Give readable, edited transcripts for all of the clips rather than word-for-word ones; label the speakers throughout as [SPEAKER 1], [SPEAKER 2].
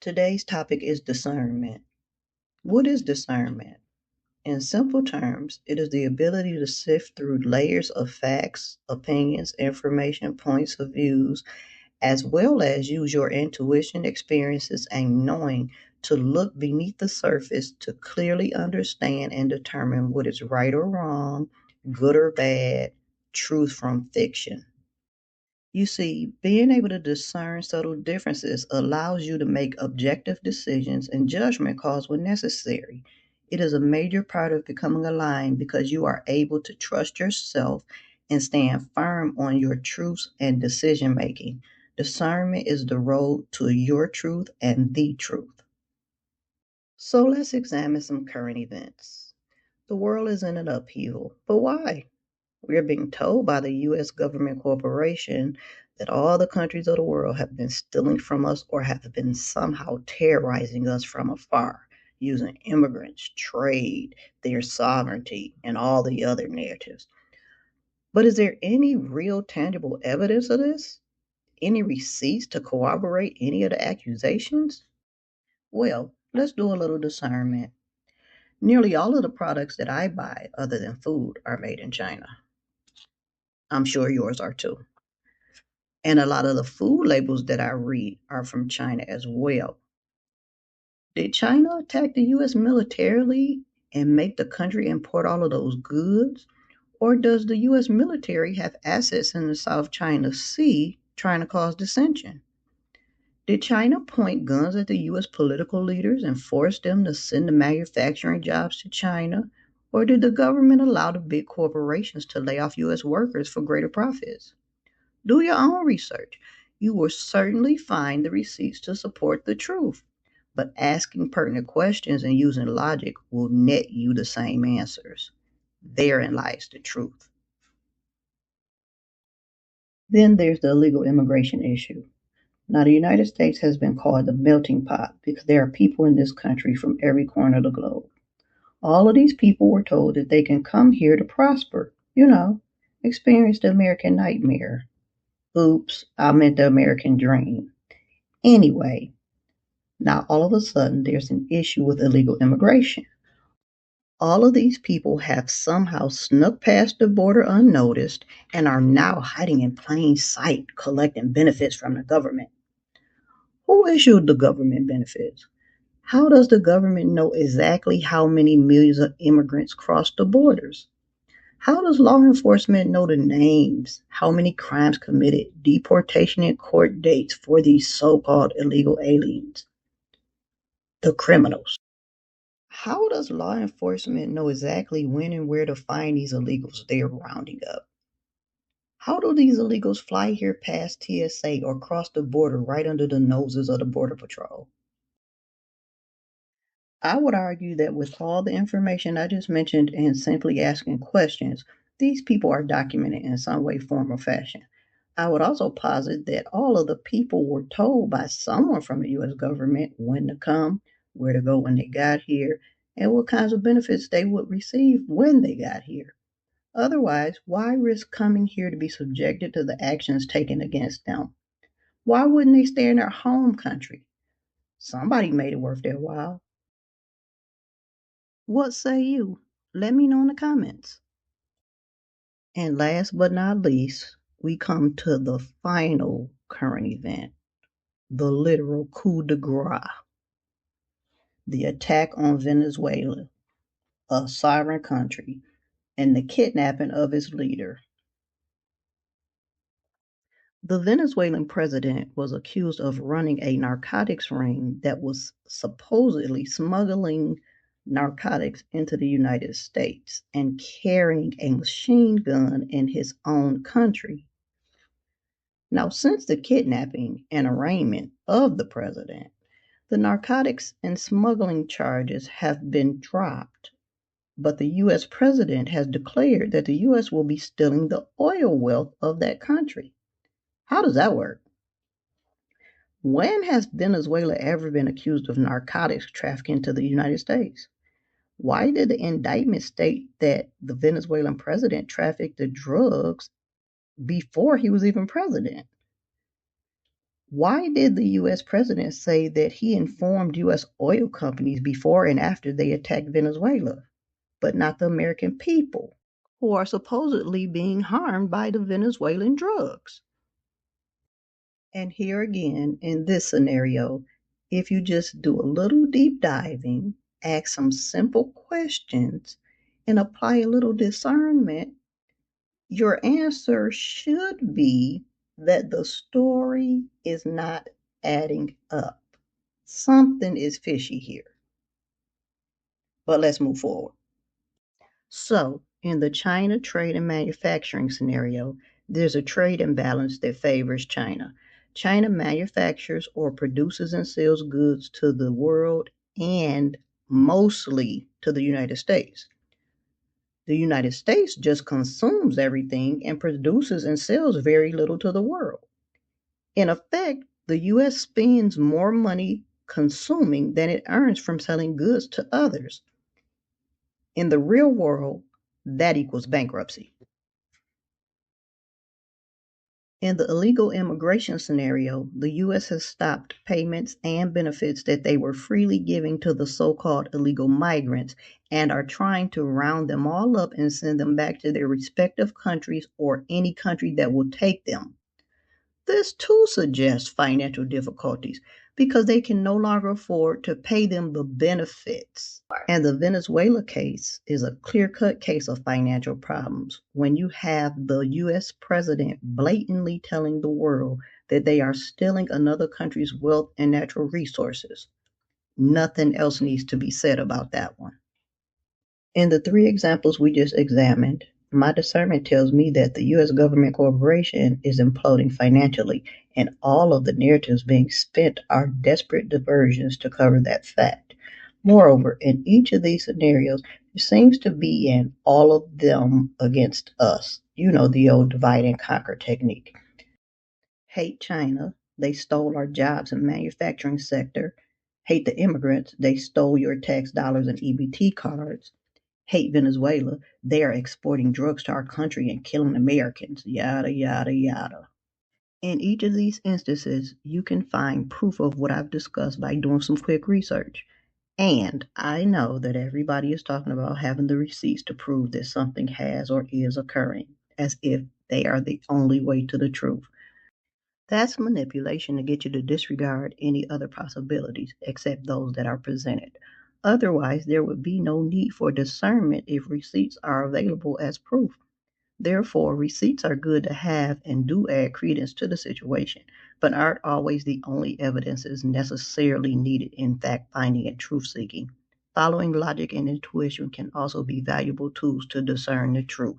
[SPEAKER 1] Today's topic is discernment. What is discernment? In simple terms, it is the ability to sift through layers of facts, opinions, information, points of views, as well as use your intuition, experiences, and knowing to look beneath the surface to clearly understand and determine what is right or wrong, good or bad, truth from fiction. You see, being able to discern subtle differences allows you to make objective decisions and judgment calls when necessary. It is a major part of becoming aligned because you are able to trust yourself and stand firm on your truths and decision making. Discernment is the road to your truth and the truth. So let's examine some current events. The world is in an upheaval, but why? We are being told by the U.S. government corporation that all the countries of the world have been stealing from us or have been somehow terrorizing us from afar, using immigrants, trade, their sovereignty, and all the other narratives. But is there any real tangible evidence of this? Any receipts to corroborate any of the accusations? Well, let's do a little discernment. Nearly all of the products that I buy, other than food, are made in China. I'm sure yours are too. And a lot of the food labels that I read are from China as well. Did China attack the US militarily and make the country import all of those goods? Or does the US military have assets in the South China Sea trying to cause dissension? Did China point guns at the US political leaders and force them to send the manufacturing jobs to China? Or did the government allow the big corporations to lay off US workers for greater profits? Do your own research. You will certainly find the receipts to support the truth, but asking pertinent questions and using logic will net you the same answers. Therein lies the truth. Then there's the illegal immigration issue. Now, the United States has been called the melting pot because there are people in this country from every corner of the globe. All of these people were told that they can come here to prosper, experience the American nightmare. Oops, I meant the American dream. Anyway, now all of a sudden there's an issue with illegal immigration. All of these people have somehow snuck past the border unnoticed and are now hiding in plain sight collecting benefits from the government. Who issued the government benefits? How does the government know exactly how many millions of immigrants cross the borders? How does law enforcement know the names, how many crimes committed, deportation and court dates for these so-called illegal aliens, the criminals? How does law enforcement know exactly when and where to find these illegals they're rounding up? How do these illegals fly here past TSA or cross the border right under the noses of the Border Patrol? I would argue that with all the information I just mentioned and simply asking questions, these people are documented in some way, form, or fashion. I would also posit that all of the people were told by someone from the US government when to come, where to go when they got here, and what kinds of benefits they would receive when they got here. Otherwise, why risk coming here to be subjected to the actions taken against them? Why wouldn't they stay in their home country? Somebody made it worth their while. What say you? Let me know in the comments. And last but not least, we come to the final current event, the literal coup de grace, the attack on Venezuela, a sovereign country, and the kidnapping of its leader. The Venezuelan president was accused of running a narcotics ring that was supposedly smuggling narcotics into the United States and carrying a machine gun in his own country. Now, since the kidnapping and arraignment of the president, the narcotics and smuggling charges have been dropped, but the U.S. president has declared that the U.S. will be stealing the oil wealth of that country. How does that work? When has Venezuela ever been accused of narcotics trafficking to the United States? Why did the indictment state that the Venezuelan president trafficked the drugs before he was even president? Why did the US president say that he informed US oil companies before and after they attacked Venezuela, but not the American people who are supposedly being harmed by the Venezuelan drugs? And here again, in this scenario, if you just do a little deep diving, ask some simple questions, and apply a little discernment, your answer should be that the story is not adding up. Something is fishy here. But let's move forward. So, in the China trade and manufacturing scenario, there's a trade imbalance that favors China. China manufactures or produces and sells goods to the world and mostly to the United States. The United States just consumes everything and produces and sells very little to the world. In effect, the US spends more money consuming than it earns from selling goods to others. In the real world, that equals bankruptcy. In the illegal immigration scenario, the US has stopped payments and benefits that they were freely giving to the so called illegal migrants and are trying to round them all up and send them back to their respective countries or any country that will take them. This too suggests financial difficulties because they can no longer afford to pay them the benefits. And the Venezuela case is a clear cut case of financial problems when you have the US president blatantly telling the world that they are stealing another country's wealth and natural resources. Nothing else needs to be said about that one. In the three examples we just examined, my discernment tells me that the US government corporation is imploding financially, and all of the narratives being spent are desperate diversions to cover that fact. Moreover, in each of these scenarios, there seems to be an all of them against us. You know, the old divide and conquer technique. Hate China, they stole our jobs in manufacturing sector. Hate the immigrants, they stole your tax dollars and EBT cards. Hate Venezuela, they are exporting drugs to our country and killing Americans, yada, yada, yada. In each of these instances, you can find proof of what I've discussed by doing some quick research. And I know that everybody is talking about having the receipts to prove that something has or is occurring, as if they are the only way to the truth. That's manipulation to get you to disregard any other possibilities except those that are presented. Otherwise, there would be no need for discernment if receipts are available as proof. Therefore, receipts are good to have and do add credence to the situation, but aren't always the only evidences necessarily needed in fact finding and truth seeking. Following logic and intuition can also be valuable tools to discern the truth.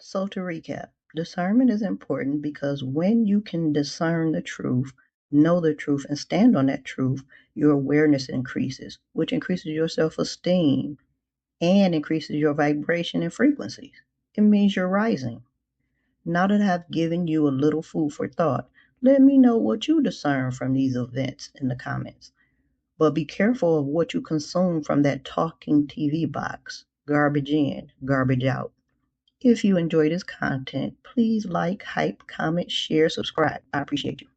[SPEAKER 1] So, to recap, discernment is important because when you can discern the truth, know the truth, and stand on that truth, your awareness increases, which increases your self esteem and increases your vibration and frequencies. It means you're rising. Now that I've given you a little food for thought, let me know what you discern from these events in the comments. But be careful of what you consume from that talking TV box. Garbage in, garbage out. If you enjoy this content, please like, hype, comment, share, subscribe. I appreciate you.